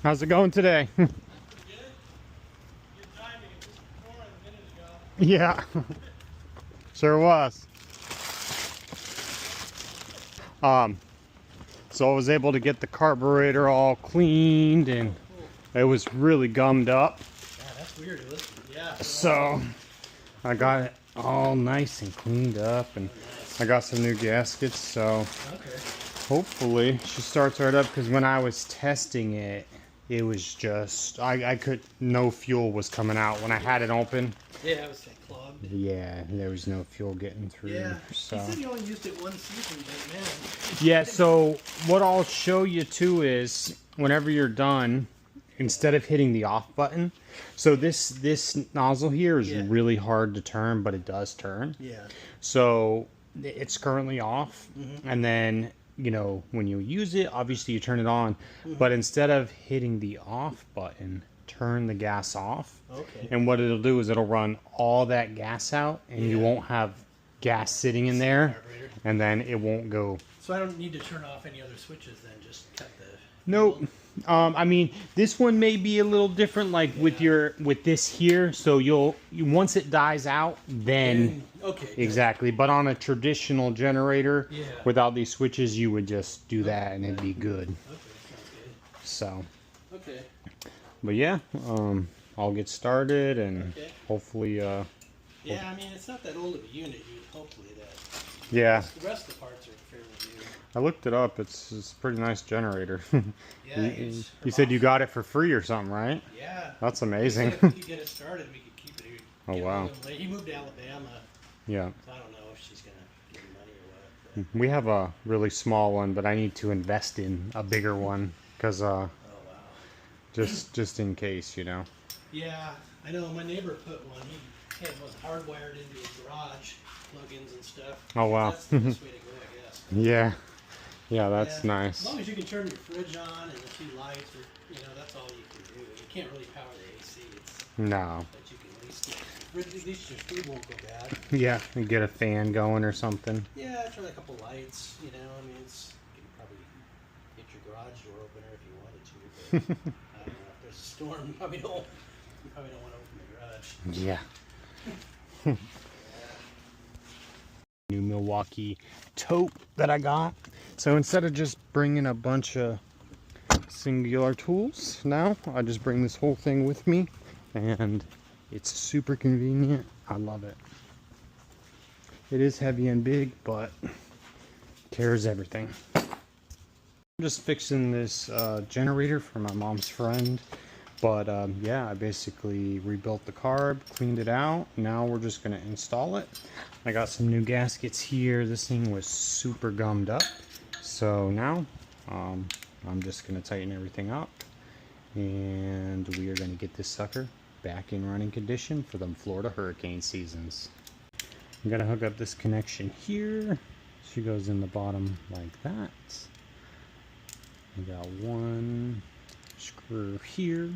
How's it going today? Good? Good timing. It was pouring a minute ago. Yeah, sure was. So I was able to get the carburetor all cleaned, and Cool. it was really gummed up. Yeah, that's weird. Yeah. So I got it all nice and cleaned up, and I got some new gaskets. So Okay. hopefully she starts right up, because when I was testing it, it was just I could no fuel was coming out when I had it open. Yeah, it was like clogged. Yeah, there was no fuel getting through. Yeah. So He said he only used it one season, but man. yeah, so what I'll show you too is whenever you're done, instead of hitting the off button, so this nozzle here is Yeah. really hard to turn, but it does turn. Yeah. So it's currently off, Mm-hmm. and then when you use it, obviously you turn it on, but instead of hitting the off button, turn the gas off. Okay. And what it'll do is it'll run all that gas out, and you Yeah. won't have gas sitting in there, Carburetor. and then it won't go. So I don't need to turn off any other switches then, just cut the... Nope. I mean, this one may be a little different, like with this here. So once it dies out, then Okay. good. exactly. But on a traditional generator, Yeah. without these switches, you would just do that, and it'd be good. Okay, sounds So, good. Okay. but yeah, I'll get started, and Okay. hopefully, Yeah, I mean, it's not that old of a unit. You'd hopefully that... yeah. The rest of the parts are fairly new. I looked it up. It's a pretty nice generator. Yeah, it's... You said you got it for free or something, right? Yeah. That's He amazing. said if we could get it started, we could keep it here. Oh, Get it wow. a little late. He moved to Alabama, Yeah. so I don't know if she's gonna give him money or what. We have a really small one, but I need to invest in a bigger one, because Oh wow. just in case, Yeah, I know. My neighbor put one. He had one hardwired into his garage, plugins and stuff. Oh, wow. That's the best way to go, I guess. Yeah. Yeah, that's Yeah. nice. As long as you can turn your fridge on and a few lights, or that's all you can do. You can't really power the AC. It's No. but you can at least your food won't go bad. Yeah, and get a fan going or something. Yeah, try a couple lights, I mean, you can probably get your garage door opener if you wanted to, but I don't know, if there's a storm, you probably don't want to open the garage. Yeah. New Milwaukee tote that I got. So instead of just bringing a bunch of singular tools, now I just bring this whole thing with me, and it's super convenient. I love it. It is heavy and big, but carries everything. I'm just fixing this generator for my mom's friend. But yeah, I basically rebuilt the carb, cleaned it out. Now we're just going to install it. I got some new gaskets here. This thing was super gummed up. So now I'm just going to tighten everything up. And we are going to get this sucker back in running condition for the Florida hurricane seasons. I'm going to hook up this connection here. She goes in the bottom like that. I got one screw here.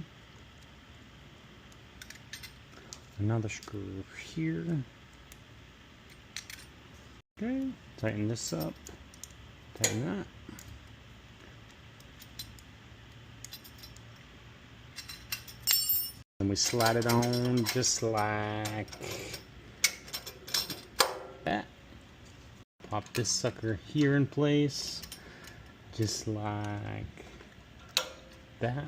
Another screw here. Okay, tighten this up. Tighten that. And we slide it on just like that. Pop this sucker here in place, just like that.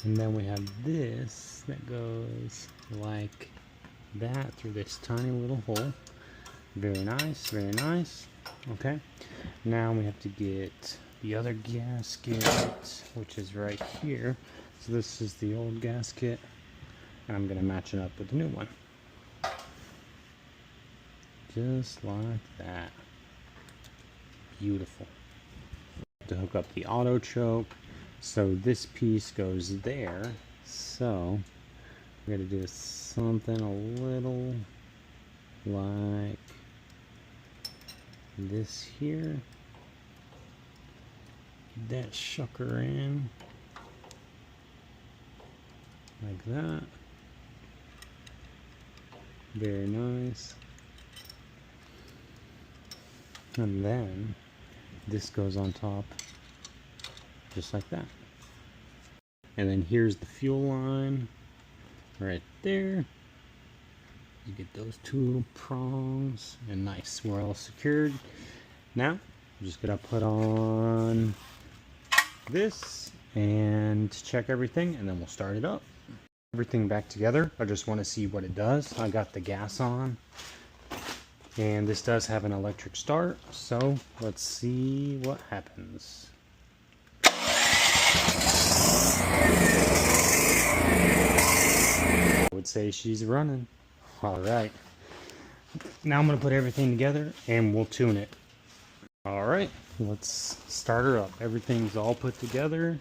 And then we have this that goes like that through this tiny little hole. Very nice, very nice. Okay, now we have to get the other gasket, which is right here. So this is the old gasket, and I'm going to match it up with the new one. Just like that. Beautiful. To hook up the auto choke. So this piece goes there. So we're going to do something a little like this here. Get that sucker in like that. Very nice. And then this goes on top just like that. And then here's the fuel line right there. You get those two little prongs, and nice, we're all secured. Now, I'm just gonna put on this and check everything, and then we'll start it up. Everything back together. I just want to see what it does. I got the gas on, and this does have an electric start, so let's see what happens. I would say she's running. All right, now I'm gonna put everything together and we'll tune it. All right, let's start her up. Everything's all put together.